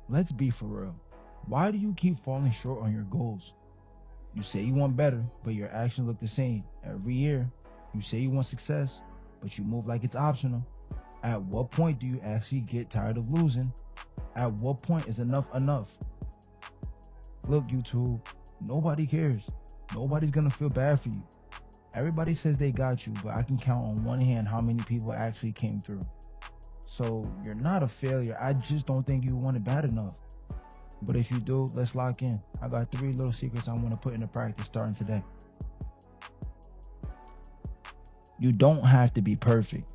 Let's be for real. Why do you keep falling short on your goals? You say you want better, but your actions look the same every year. You say you want success, but you move like it's optional. At what point do you actually get tired of losing? At what point is enough enough? Look, YouTube, nobody cares. Nobody's gonna feel bad for you. Everybody says they got you, but I can count on one hand how many people actually came through. So you're not a failure. I just don't think you want it bad enough. But if you do, let's lock in. I got 3 little secrets I want to put into practice starting today. You don't have to be perfect.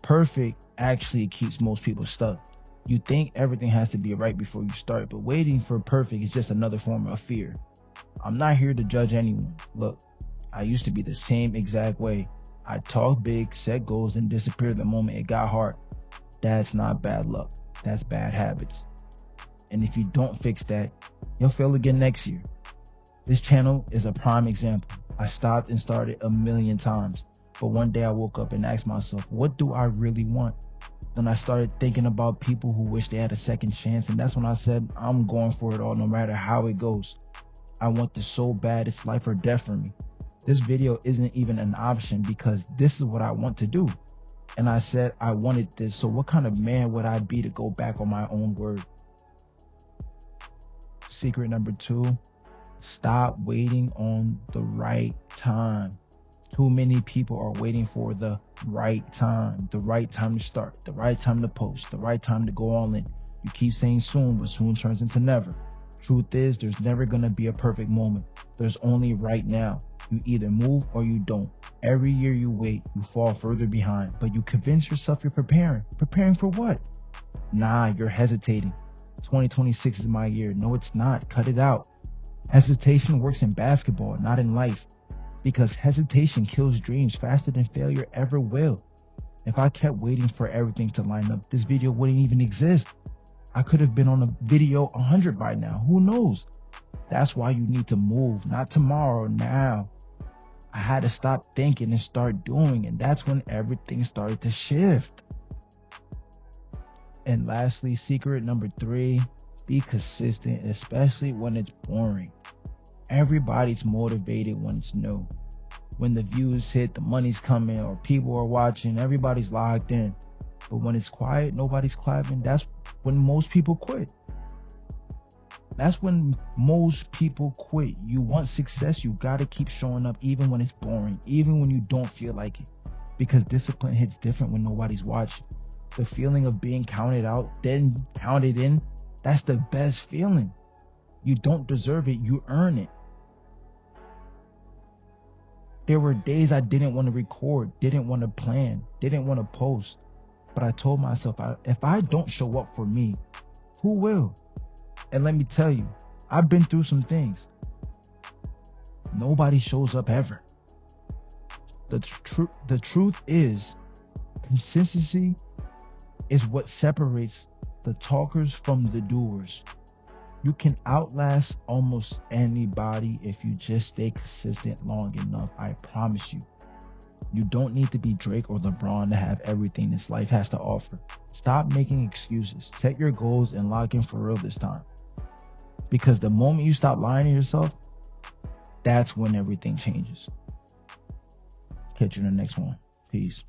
Perfect actually keeps most people stuck. You think everything has to be right before you start, but waiting for perfect is just another form of fear. I'm not here to judge anyone. Look, I used to be the same exact way. I talk big, set goals, and disappear the moment it got hard. That's not bad luck. That's bad habits. And if you don't fix that, you'll fail again next year. This channel is a prime example. I stopped and started a million times, but one day I woke up and asked myself, what do I really want? Then I started thinking about people who wish they had a second chance, and that's when I said, I'm going for it all no matter how it goes. I want this so bad, it's life or death for me. This video isn't even an option because this is what I want to do. And I said I wanted this, so what kind of man would I be to go back on my own word? Secret number 2, stop waiting on the right time. Too many people are waiting for the right time to start, the right time to post, the right time to go all in. You keep saying soon, but soon turns into never. Truth is, there's never gonna be a perfect moment. There's only right now. You either move or you don't. Every year you wait, you fall further behind, but you convince yourself you're preparing. Preparing for what? Nah, you're hesitating. 2026 is my year. No, it's not. Cut it out. Hesitation works in basketball, not in life. Because hesitation kills dreams faster than failure ever will. If I kept waiting for everything to line up, this video wouldn't even exist. I could have been on a video 100 by now. Who knows? That's why you need to move. Not tomorrow, now. I had to stop thinking and start doing, and that's when everything started to shift. And lastly, secret number 3, be consistent, especially when it's boring. Everybody's motivated when it's new. When the views hit, the money's coming, or people are watching, everybody's locked in. But when it's quiet, nobody's clapping, that's when most people quit. That's when most people quit. You want success, you gotta keep showing up even when it's boring, even when you don't feel like it. Because discipline hits different when nobody's watching. The feeling of being counted out, then counted in, that's the best feeling. You don't deserve it, you earn it. There were days I didn't want to record, didn't want to plan, didn't want to post. But I told myself, if I don't show up for me, who will? And let me tell you, I've been through some things. Nobody shows up ever. The truth is, consistency is what separates the talkers from the doers. You can outlast almost anybody if you just stay consistent long enough, I promise you. You don't need to be Drake or LeBron to have everything this life has to offer. Stop making excuses. Set your goals and lock in for real this time. Because the moment you stop lying to yourself, that's when everything changes. Catch you in the next one. Peace.